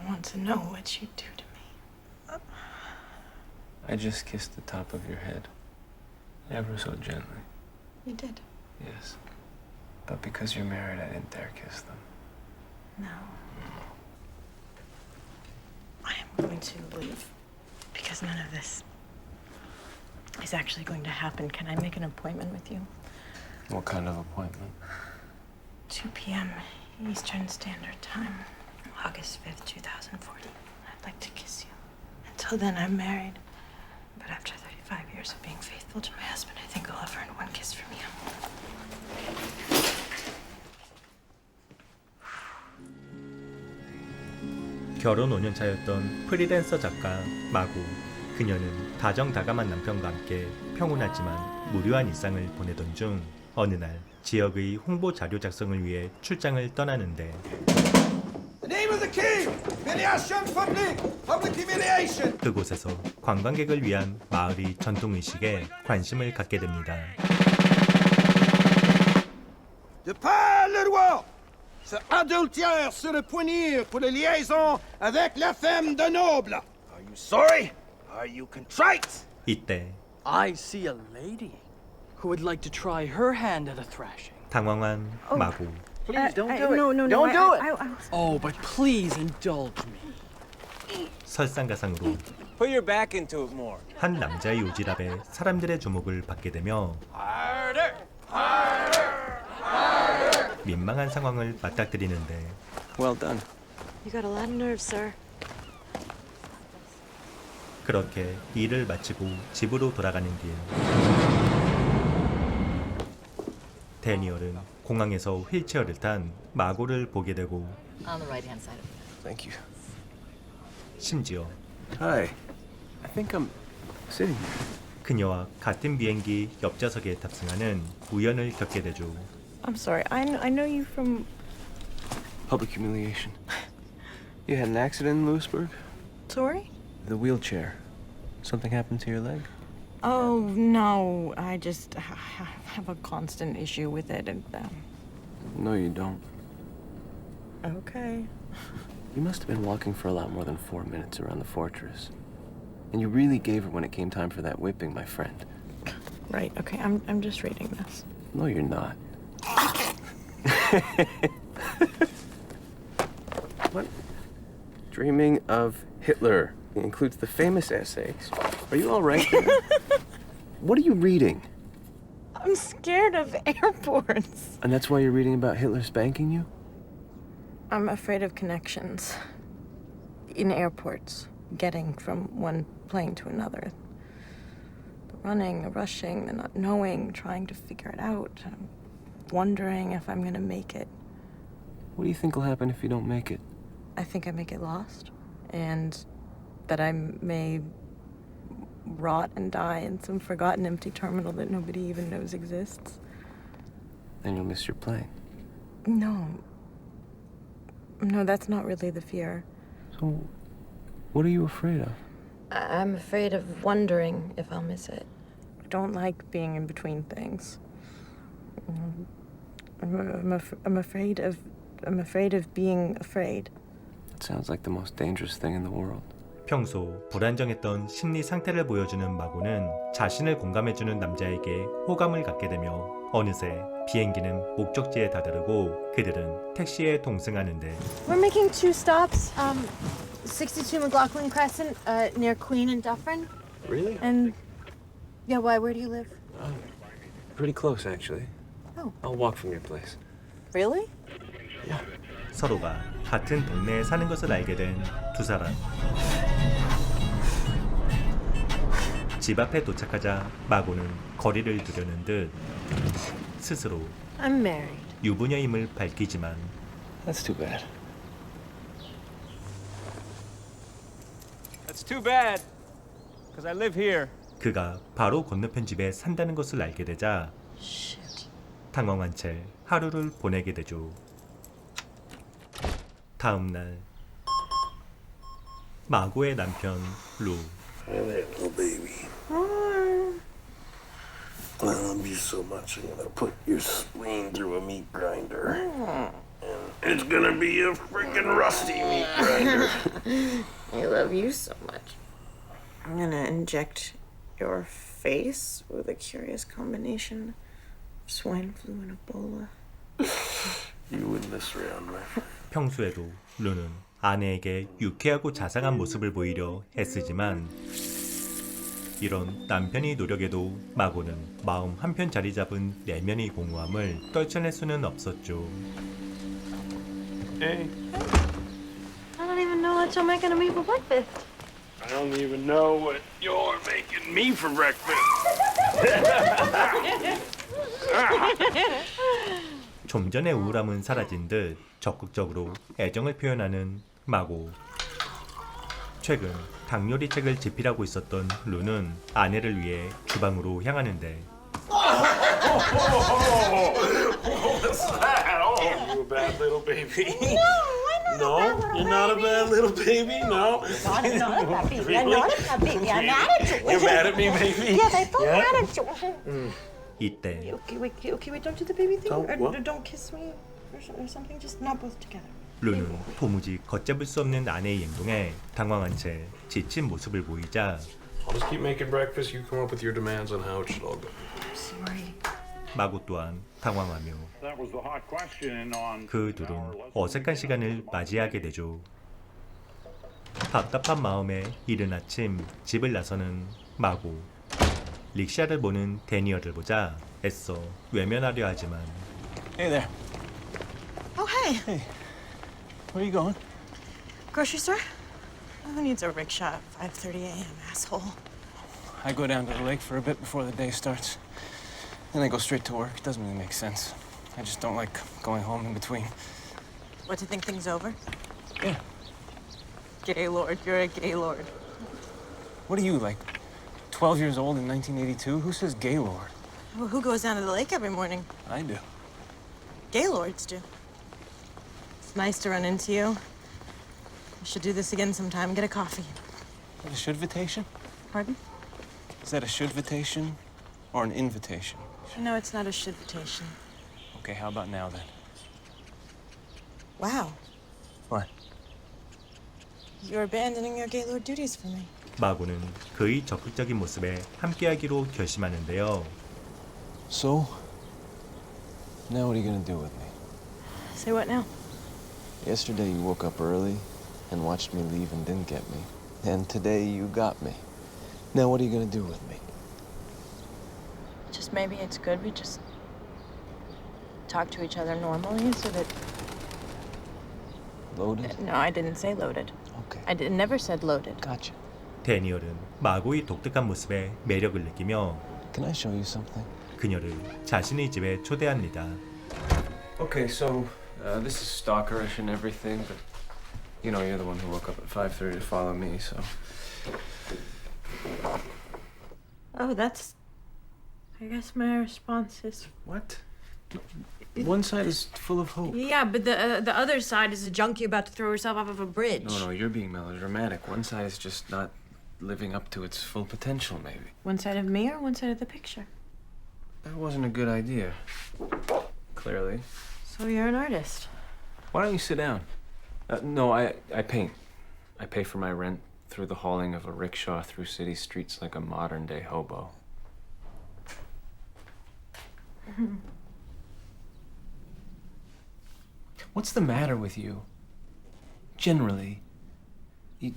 want to know what you do to me. I just kissed the top of your head. Ever so gently. You did? Yes. But because you're married, I didn't dare kiss them. No. I am going to leave. Because none of this is actually going to happen. Can I make an appointment with you? What kind of appointment? 2 p.m. Eastern Standard Time, August 5th, 2040. I'd like to kiss you. Until then, I'm married. But after 35 years of being faithful to my husband, I think I'll have earned one kiss from you. 결혼 5년 차였던 프리랜서 작가 마구. 그녀는 다정다감한 남편과 함께 평온하지만 무료한 일상을 보내던 중 어느 날 지역의 홍보 자료 작성을 위해 출장을 떠나는데 The name of the king! Humiliation public! Public humiliation! 그곳에서 관광객을 위한 마을의 전통의식에 관심을 갖게 됩니다. De par le roi! Ce adultère serait punir pour la liaison avec la femme de noble! Are you sorry? Are you contrite? 이때 I see a lady who would like to try her hand at a thrashing. 당황한 마구. Please don't do it. No, Don't do it. I Oh, but please indulge me. 설상가상으로 Put your back into it more. 한 남자의 오지랖에 사람들의 주목을 받게 되며 민망한 상황을 맞닥뜨리는데 Well done. You got a lot of nerve, sir. 그렇게 일을 마치고 집으로 돌아가는 길 데니얼은 공항에서 휠체어를 탄 마고를 보게 되고 On the right-hand side of Thank you. 심지어 Hi. I think I'm sitting here. 그녀와 같은 비행기 옆좌석에 탑승하는 우연을 겪게 되죠. I'm sorry. I know you from... Public humiliation. You had an accident in Lewisburg? Sorry? The wheelchair. Something happened to your leg? Oh, no. I just have a constant issue with it. And, No, you don't. okay. You must have been walking for a lot more than 4 minutes around the fortress. And you really gave her when it came time for that whipping, my friend. Right. Okay. I'm just reading this. No, you're not. What? Dreaming of Hitler. It includes the famous essays. Are you all right there? What are you reading? I'm scared of airports. And that's why you're reading about Hitler spanking you? I'm afraid of connections in airports, getting from one plane to another. The running, the rushing, the not knowing, trying to figure it out, wondering if I'm gonna make it. What do you think will happen if you don't make it? I think I may get lost, and that I may rot and die in some forgotten empty terminal that nobody even knows exists. Then you'll miss your plane. No, that's not really the fear. So, what are you afraid of? I'm afraid of wondering if I'll miss it. I don't like being in between things. I'm afraid of being afraid. It sounds like the most dangerous thing in the world. 평소 불안정했던 심리 상태를 보여주는 마고는 자신을 공감해주는 남자에게 호감을 갖게 되며 어느새 비행기는 목적지에 다다르고 그들은 택시에 동승하는데 We're making 2 stops. 62 McLaughlin Crescent, near Queen and Dufferin. Really? And yeah, why? Where do you live? Pretty close, actually. Oh. I'll walk from your place. Really? 서로가 같은 동네에 사는 것을 알게 된 두 사람. 집 앞에 도착하자 마고는 거리를 두려는 듯 스스로 I'm married. 유부녀임을 밝히지만 That's too bad. That's too bad, because I live here. 그가 바로 건너편 집에 산다는 것을 알게 되자 당황한 채 하루를 보내게 되죠. 다음 날 마고의 남편 루. Hey there, little baby. I love you so much. I'm gonna put your spleen through a meat grinder and It's gonna be a freaking rusty meat grinder. I love you so much. I'm gonna inject your face with a curious combination of swine flu and Ebola. You win this round, my friend. 평소에도 루는 아내에게 유쾌하고 자상한 모습을 보이려 애쓰지만 이런 남편의 노력에도 마고는 마음 한편 자리 잡은 내면의 공허함을 떨쳐낼 수는 없었죠. Hey, I don't even know what you're making me for breakfast. I don't even know what you're making me for breakfast. 좀 전의 우울함은 사라진 듯 적극적으로 애정을 표현하는 마고. 최근 닭요리 책을 집필하고 있었던 루는 아내를 위해 주방으로 향하는데 What's that? Oh, you a bad little baby? No, you're not a bad little baby. No. Not a bad baby. I'm not a bad baby. I'm mad at you. You're mad at me, baby? Yes, I'm so mad at you. 이때 Okay, wait, don't do the baby thing. Don't what? Don't kiss me or something. Just not both together. 루는 도무지 걷잡을 수 없는 아내의 행동에 당황한 채 지친 모습을 보이자 I'll just keep making breakfast. You come up with your demands on how it should all go. Sorry. 마고 또한 당황하며 That was the hot question on 그 둘은 어색한 시간을 맞이하게 되죠. 답답한 마음에 이른 아침 집을 나서는 마고. 릭샤를 보는 데니얼을 보자 애써 외면하려 하지만 Hey there. Oh, hey. Where are you going? Grocery store? Who needs a rickshaw at 5:30 a.m., asshole? I go down to the lake for a bit before the day starts. Then I go straight to work. It doesn't really make sense. I just don't like going home in between. What, to think things over? Yeah. Gaylord, you're a Gaylord. What are you, like 12 years old in 1982? Who says Gaylord? Well, who goes down to the lake every morning? I do. Gaylords do. It's nice to run into you. We should do this again sometime. Get a coffee. Is that a should-vitation? Pardon? Is that a should-vitation or an invitation? No, it's not a shitvitation. Okay, how about now then? Wow. What? You're abandoning your Gaylord duties for me. 마고는 그의 적극적인 모습에 함께하기로 결심하는데요. So, now what are you gonna do with me? Say what now? Yesterday you woke up early and watched me leave and didn't get me. And today you got me. Now what are you gonna do with me? Just maybe it's good we just talk to each other normally so that... Loaded? No, I didn't say loaded. Okay. Never said loaded. Gotcha. 데니얼은 마고의 독특한 모습에 매력을 느끼며 Can I show you something? 그녀를 자신의 집에 초대합니다. Okay, so this is stalkerish and everything, but you know, you're the one who woke up at 5:30 to follow me, so. Oh, that's... I guess my response is... What? One side is full of hope. Yeah, but the other side is a junkie about to throw herself off of a bridge. No, you're being melodramatic. One side is just not living up to its full potential, maybe. One side of me or one side of the picture? That wasn't a good idea. Clearly. So you're an artist. Why don't you sit down? No, I paint. I pay for my rent through the hauling of a rickshaw through city streets like a modern-day hobo. What's the matter with you? Generally, you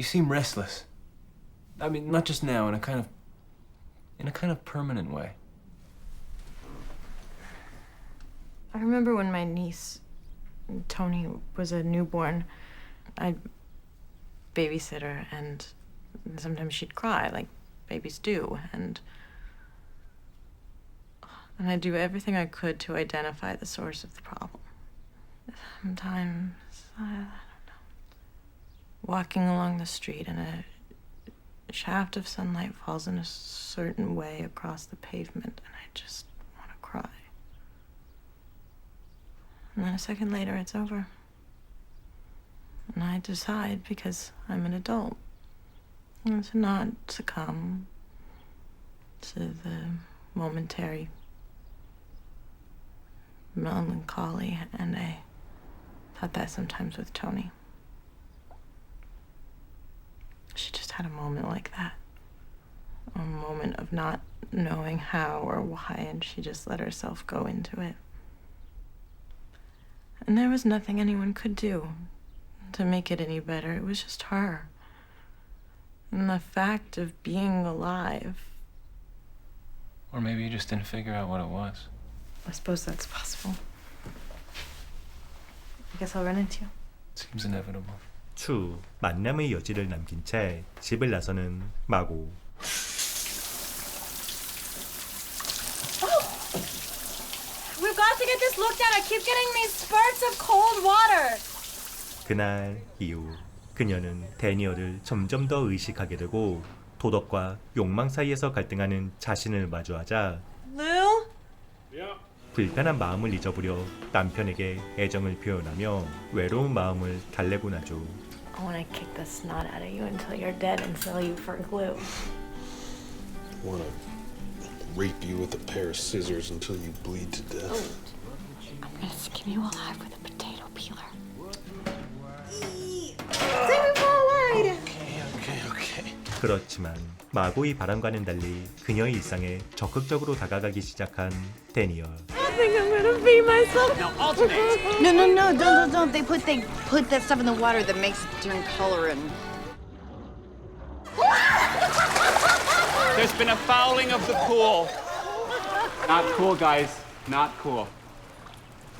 seem restless. I mean, not just now, in a kind of permanent way. I remember when my niece, Tony, was a newborn, I'd babysit her, and sometimes she'd cry, like babies do, and I'd do everything I could to identify the source of the problem. Sometimes, I don't know, walking along the street and a shaft of sunlight falls in a certain way across the pavement, and I just want to cry. And then a second later, it's over. And I decide, because I'm an adult, to not succumb to the momentary melancholy and a thought that sometimes with Tony. She just had a moment like that. A moment of not knowing how or why, and she just let herself go into it. And there was nothing anyone could do to make it any better. It was just her. And the fact of being alive. Or maybe you just didn't figure out what it was. I suppose that's possible. I guess I'll run into you. Seems inevitable. 추 만남의 여지를 남긴 채 집을 나서는 마고. We've got to get this looked at. I keep getting these spurts of cold water. 그날 이후 그녀는 데니얼을 점점 더 의식하게 되고 도덕과 욕망 사이에서 갈등하는 자신을 마주하자 Lou? 불편한 마음을 잊어버려 남편에게 애정을 표현하며 외로운 마음을 달래곤 하죠. I want to kick the snot out of you until you're dead and sell you for glue. I want to rape you with a pair of scissors until you bleed to death. I'm going to skin you alive with a potato peeler. Okay. 그렇지만 마고의 바람과는 달리 그녀의 일상에 적극적으로 다가가기 시작한 데니얼. I think I'm going to pee myself. Now alternate. No, don't. They put that stuff in the water that makes it turn color and... There's been a fouling of the pool. Not cool, guys. Not cool.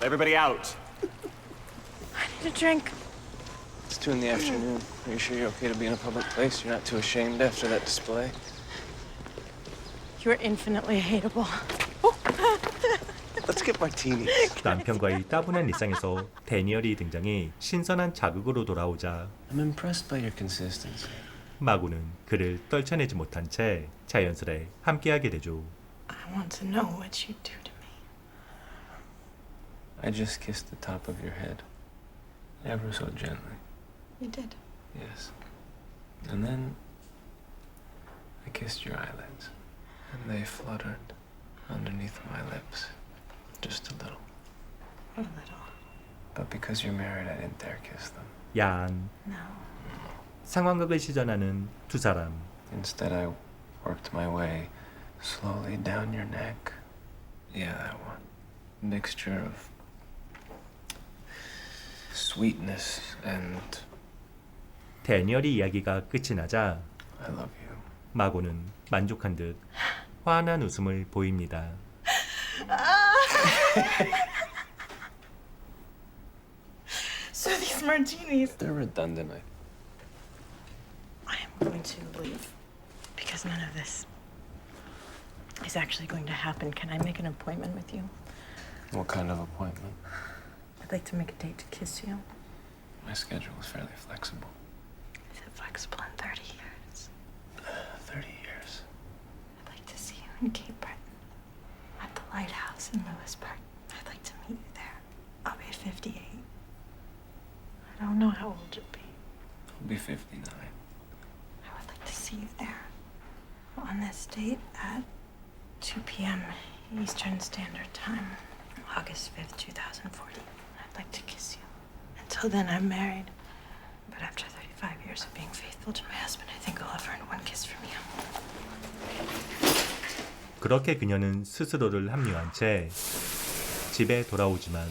Everybody out. I need a drink. It's 2 in the afternoon. Are you sure you're okay to be in a public place? You're not too ashamed after that display? You are infinitely hateable. Let's get martinis. 남편과의 따분한 일상에서 데니얼이 등장해 신선한 자극으로 돌아오자 I'm impressed by your consistency. 마고는 그를 떨쳐내지 못한 채 자연스레 함께하게 되죠. I want to know what you do to me. I just kissed the top of your head. Ever so gently. You did. Yes. And then I kissed your eyelids. And they fluttered underneath my lips. Just a little. A little. But because you're married, I didn't dare kiss them. 야한 No. 상황극을 시전하는 두 사람. Instead, I worked my way slowly down your neck. Yeah, that one. Mixture of sweetness and 데니얼이 이야기가 끝이 나자 I love you. 마고는 만족한 듯 환한 웃음을 보입니다. So these martinis. They're redundant. I am going to leave because none of this is actually going to happen. Can I make an appointment with you? What kind of appointment? I'd like to make a date to kiss you. My schedule is fairly flexible. Is it flexible in 30 years? 30 years. I'd like to see you in Cape Breton at the lighthouse in Lewisburg. I'd like to meet you there. I'll be 58. I don't know how old you'll be. I'll be 59. I would like to see you there on this date at 2 p.m. Eastern Standard Time, August 5th, 2040. I'd like to kiss you. Until then, I'm married. But after 35 years of being faithful to my husband, I think I'll have earned one kiss from you. 그렇게 그녀는 스스로를 합리화한 채 집에 돌아오지만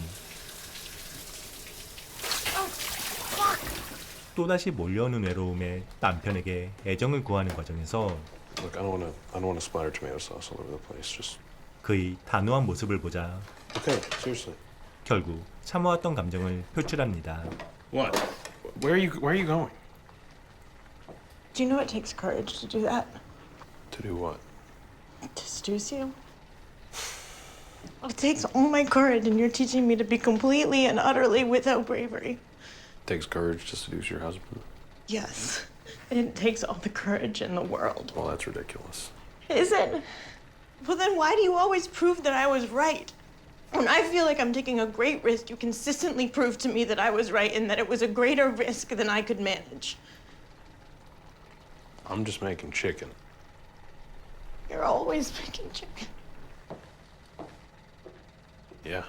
또다시 몰려오는 외로움에 남편에게 애정을 구하는 과정에서 Look, I don't want to splatter tomato sauce all over the place. Just 그의 단호한 모습을 보자 okay. Seriously. 결국 참아왔던 감정을 표출합니다. What? Where are you going? Do you know it takes courage to do that? To do what? To seduce you? It takes all my courage, and you're teaching me to be completely and utterly without bravery. It takes courage to seduce your husband. Yes. It takes all the courage in the world. Well, that's ridiculous. Is it? Well, then why do you always prove that I was right? When I feel like I'm taking a great risk, you consistently prove to me that I was right and that it was a greater risk than I could manage. I'm just making chicken. You're always making chicken. Yeah.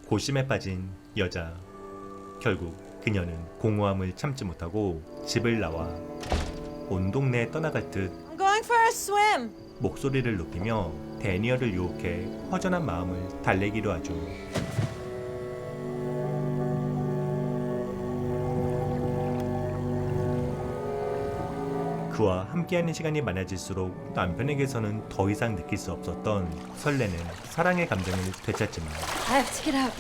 고심에 빠진 여자. 결국 그녀는 공허함을 참지 못하고 집을 나와 온 동네에 떠나갈 듯 I'm going for a swim. 목소리를 높이며 데니얼을 유혹해 허전한 마음을 달래기로 하죠. 그와 함께하는 시간이 많아질수록 남편에게서는 더 이상 느낄 수 없었던 설레는 사랑의 감정을 되찾지만 I have to get out.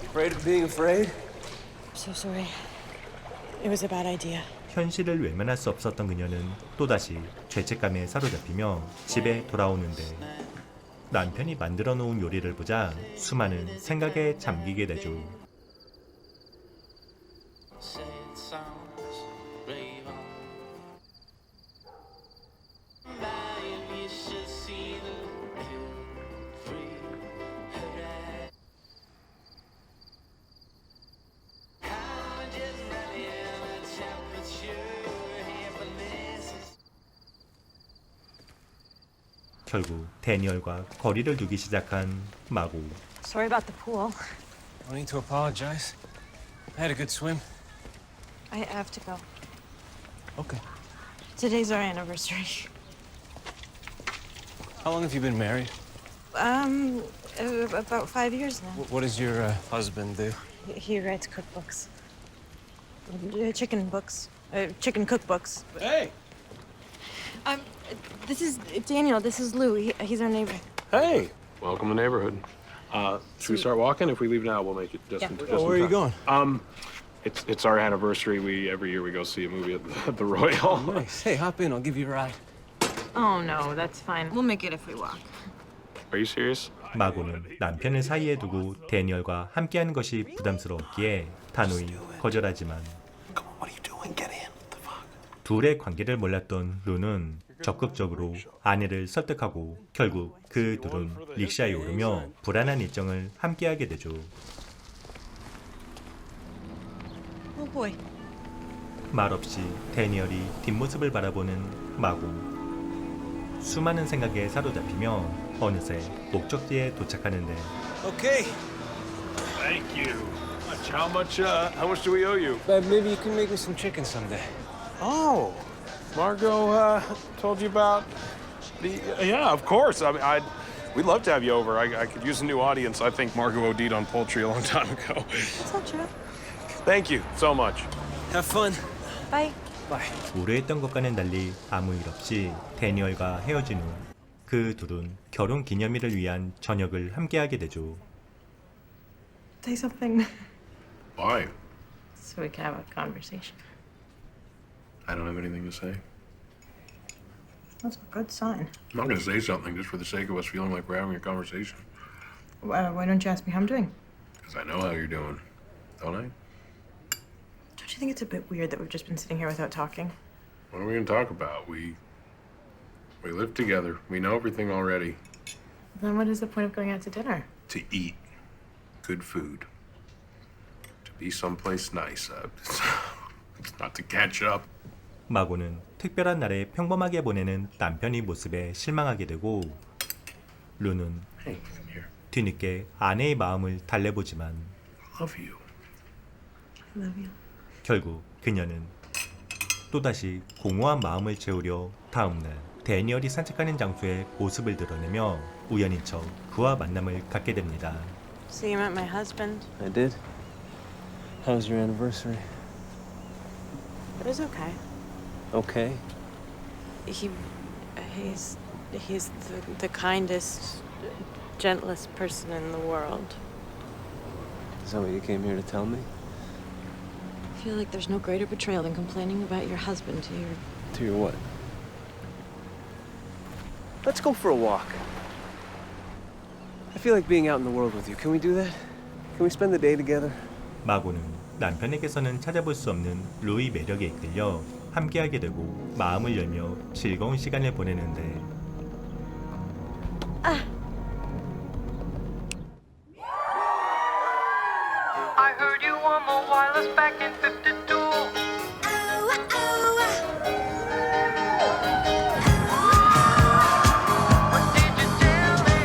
Afraid of being afraid? I'm so sorry. It was a bad idea. 현실을 외면할 수 없었던 그녀는 또다시 죄책감에 사로잡히며 집에 돌아오는데 남편이 만들어 놓은 요리를 보자 수많은 생각에 잠기게 되죠. 결국 데니얼과 거리를 두기 시작한 마고. Sorry about the pool. No need to apologize. I had a good swim. I have to go. Okay. Today's our anniversary. How long have you been married? About 5 years now. What does your husband do? He writes cookbooks. Chicken books. Chicken cookbooks. Hey! This is Daniel. This is Lou. He's our neighbor. Hey! Welcome to the neighborhood. Should we start walking? If we leave now, we'll make it just in Well, where are you going? It's our anniversary. Every year we go see a movie at the Royal. Nice. Hey, hop in. I'll give you a ride. Oh, no, that's fine. We'll make it if we walk. Are you serious? 마고는 남편을 사이에 두고 데니얼과 함께하는 것이 부담스러웠기에 단호히 거절하지만 둘의 관계를 몰랐던 루는 적극적으로 아내를 설득하고 결국 그 둘은 릭샤에 오르며 불안한 일정을 함께하게 되죠. Oh boy. 말없이 데니얼이 뒷모습을 바라보는 마고. 수많은 생각에 사로잡히며 어느새 목적지에 도착하는데 Okay. Thank you. How much do we owe you? Maybe you can make me some chicken someday. Oh, Margot told you about the. Yeah, of course. I mean, we'd love to have you over. I could use a new audience. I think Margot OD'd on poultry a long time ago. That's not true. Thank you so much. Have fun. Bye. Bye. 우려했던 것과는 달리 아무 일 없이 데니얼과 헤어진 후 그 둘은 결혼 기념일을 위한 저녁을 함께하게 되죠. Say something Why? so we can have a conversation. I don't have anything to say. That's a good sign. I'm not going to say something just for the sake of us feeling like we're having a conversation. Why don't you ask me how I'm doing? Because I know how you're doing, don't I? Don't you think it's a bit weird that we've just been sitting here without talking? What are we going to talk about? We live together. We know everything already. Then what is the point of going out to dinner? To eat good food. To be someplace nice. It's not to catch up. 마고는 특별한 날에 평범하게 보내는 남편의 모습에 실망하게 되고 루는 Hey, come here. 뒤늦게 아내의 마음을 달래보지만 Love you. I love you. 결국 그녀는 또다시 공허한 마음을 채우려 다음날 데니얼이 산책하는 장소에 모습을 드러내며 우연인 척 그와 만남을 갖게 됩니다. So you met my husband? I did. How was your anniversary? It was okay. Okay. He's the kindest, gentlest person in the world. Is that what you came here to tell me? I feel like there's no greater betrayal than complaining about your husband to your... To your what? Let's go for a walk. I feel like being out in the world with you. Can we do that? Can we spend the day together? 마고는 남편에게서는 찾아볼 수 없는 루의 매력에 이끌려 함께하게 되고 마음을 열며 즐거운 시간을 보내는데 I heard you on the wireless back in 52. What did you tell them?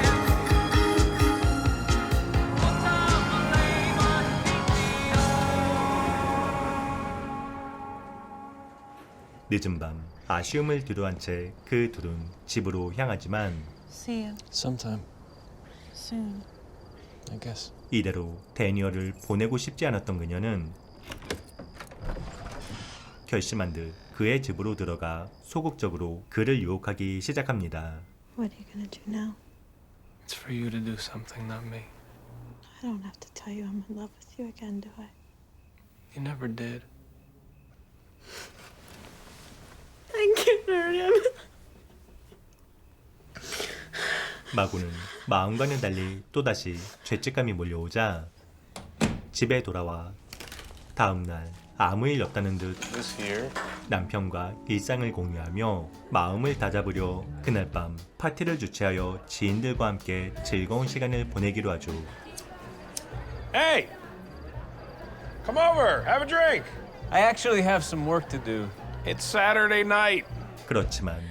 늦은 밤 아쉬움을 뒤로한 채 그 둘은 집으로 향하지만 See you Sometime, soon. I guess. 이대로 데니얼을 보내고 싶지 않았던 그녀는 결심한 듯 그의 집으로 들어가 소극적으로 그를 유혹하기 시작합니다. What are you gonna do now? It's for you to do something, not me. I don't have to tell you I'm in love with you again, do I? You never did. I can't hurt him. 마고는 마음과는 달리 또다시 죄책감이 몰려오자 집에 돌아와 다음 날 아무 일 없다는 듯 남편과 일상을 공유하며 마음을 다잡으려 그날 밤 파티를 주최하여 지인들과 함께 즐거운 시간을 보내기로 하죠. Hey! Come over, have a drink. I actually have some work to do. It's Saturday night. 그렇지만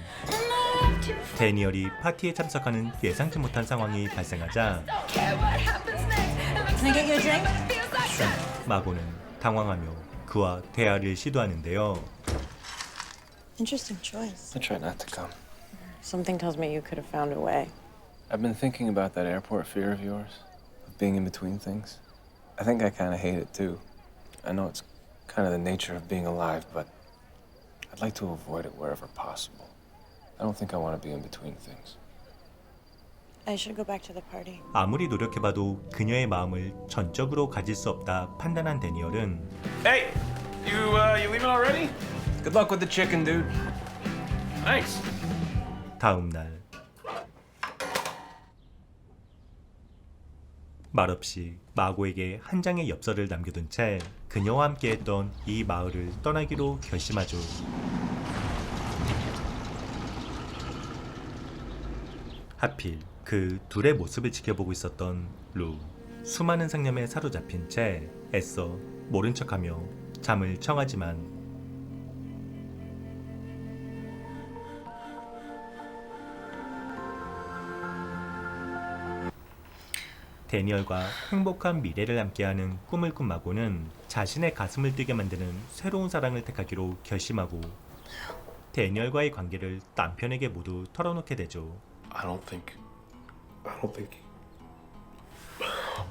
데니얼이 파티에 참석하는 예상치 못한 상황이 발생하자 Can I get you a drink? 마고는 당황하며 그와 대화를 시도하는데요. Interesting choice. I try not to come. Something tells me you could have found a way. I've been thinking about that airport fear of yours, of being in between things. I think I kind of hate it too. I know it's kind of the nature of being alive, but I'd like to avoid it wherever possible. I don't think I want to be in between things. I should go back to the party. 아무리 노력해봐도 그녀의 마음을 전적으로 가질 수 없다 판단한 데니얼은 Hey, you leaving already? Good luck with the chicken, dude. Thanks. 다음 날 말없이 마고에게 한 장의 엽서를 남겨둔 채 그녀와 함께했던 이 마을을 떠나기로 결심하죠. 하필 그 둘의 모습을 지켜보고 있었던 루. 수많은 상념에 사로잡힌 채 애써 모른 척하며 잠을 청하지만 데니얼과 행복한 미래를 함께하는 꿈을 꾼 마고는 자신의 가슴을 뛰게 만드는 새로운 사랑을 택하기로 결심하고 데니얼과의 관계를 남편에게 모두 털어놓게 되죠. I don't think. Oh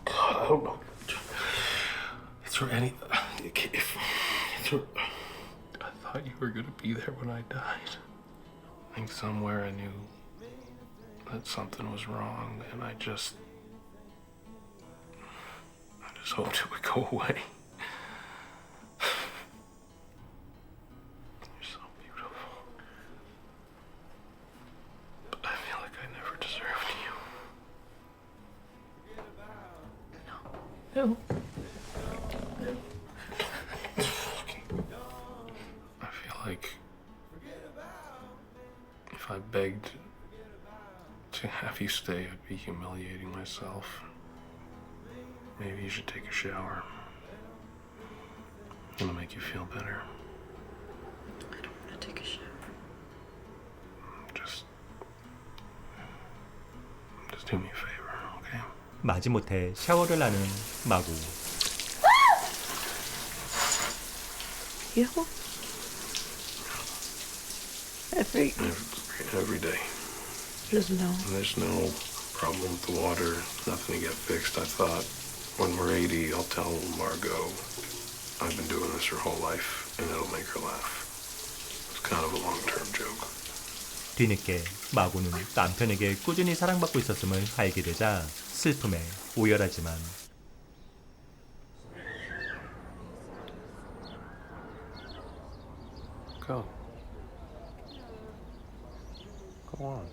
God, I don't know. Is there any? I thought you were gonna be there when I died. I think somewhere I knew that something was wrong, and I just hoped it would go away. You're so beautiful. But I feel like I never deserved you. Who? I feel like if I begged to have you stay, I'd be humiliating myself. Maybe you should take a shower. It'll make you feel better. I don't want to take a shower. Just do me a favor, okay? 마지못해 샤워를 하는 마고. You? Every day. There's no problem with the water, nothing to get fixed. I thought when we're 80, I'll tell Margot I've been doing this her whole life, and it'll make her laugh. It's kind of a long-term joke. 뒤늦게 마고는 남편에게 꾸준히 사랑받고 있었음을 알게 되자 슬픔에 오열하지만 Go on.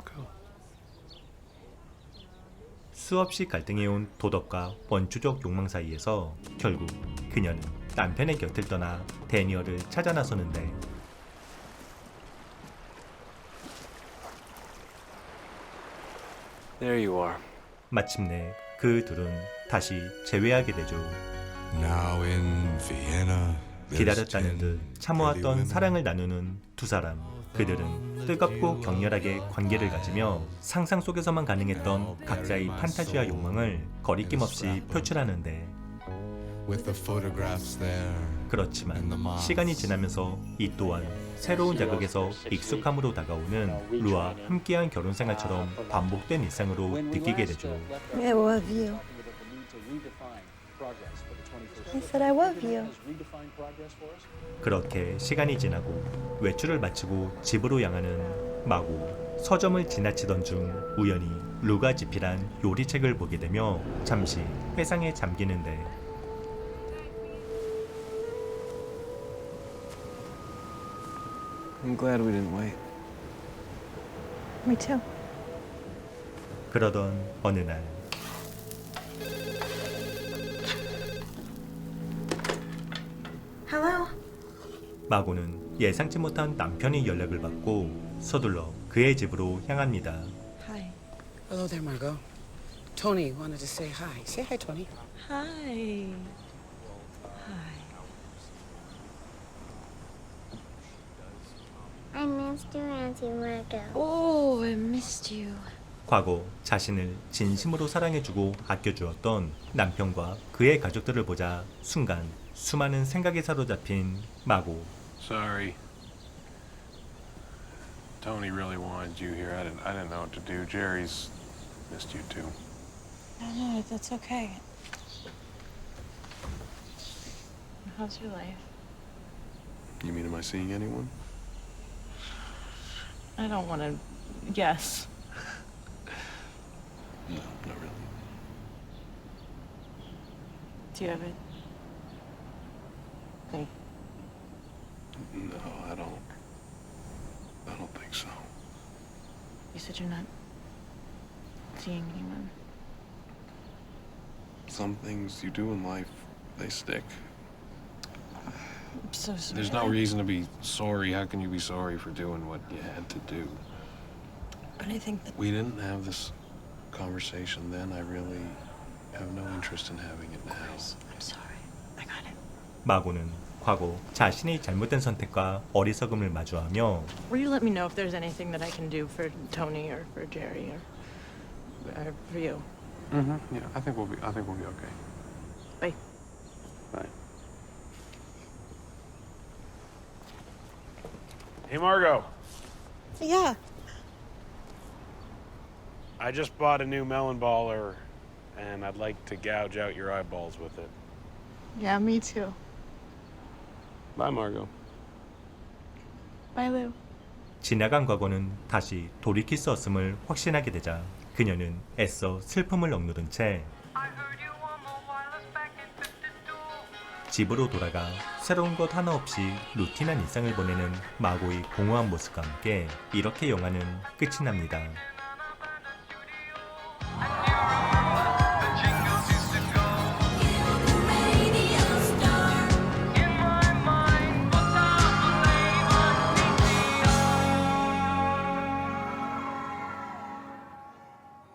Go. 수없이 갈등해온 도덕과 원초적 욕망 사이에서 결국 그녀는 남편의 곁을 떠나 데니얼을 찾아 나서는데 There you are. 마침내 그 둘은 다시 재회하게 되죠. Now in Vienna, 기다렸다는 듯 참아왔던 사랑을 나누는 두 사람. 그들은 뜨겁고 격렬하게 관계를 가지며 상상 속에서만 가능했던 각자의 판타지와 욕망을 거리낌 없이 표출하는데 with the photographs there. 그렇지만 시간이 지나면서 이 또한 새로운 자극에서 익숙함으로 다가오는 루와 함께한 결혼 생활처럼 반복된 일상으로 느끼게 되죠. I love you. I said I love you. 그렇게 시간이 지나고 외출을 마치고 집으로 향하는 마고. 서점을 지나치던 중 우연히 루가 집필한 요리책을 보게 되며 잠시 회상에 잠기는데 I'm glad we didn't wait. Me too. 그러던 어느 날 Hello. 마고는 예상치 못한 남편의 연락을 받고 서둘러 그의 집으로 향합니다. Hi. Hello there, Margot. Tony wanted to say hi. Say hi, Tony. Hi. I missed you, Auntie Margot. Oh, I missed you. 과거 자신을 진심으로 사랑해주고 아껴주었던 남편과 그의 가족들을 보자 순간 수많은 생각에 사로잡힌 마고. Sorry. Tony really wanted you here. I didn't know what to do. Jerry's missed you too. No, that's okay. How's your life? You mean, am I seeing anyone? I don't want to guess. No, not really. Do you have it? Like, No, I don't think so. you said you're not seeing anyone. Some things you do in life, they stick. I'm so sorry. There's no reason to be sorry. How can you be sorry for doing what you had to do? But I think that We didn't have this conversation then. I really have no interest in having it now. I'm sorry. I got it. 마고는 과거 자신의 잘못된 선택과 어리석음을 마주하며 Will you let me know if there's anything that I can do for Tony or for Jerry or for you? Mm-hmm. Yeah, I think we'll be okay. Bye. Bye. Hey, Margot. Yeah. I just bought a new melon baller, and I'd like to gouge out your eyeballs with it. Yeah, me too. Bye, Margot. Bye, Lou. 지나간 과거는 다시 돌이킬 수 없음을 확신하게 되자 그녀는 애써 슬픔을 억누른 채 집으로 돌아가 새로운 것 하나 없이 루틴한 일상을 보내는 마고의 공허한 모습과 함께 이렇게 영화는 끝이 납니다.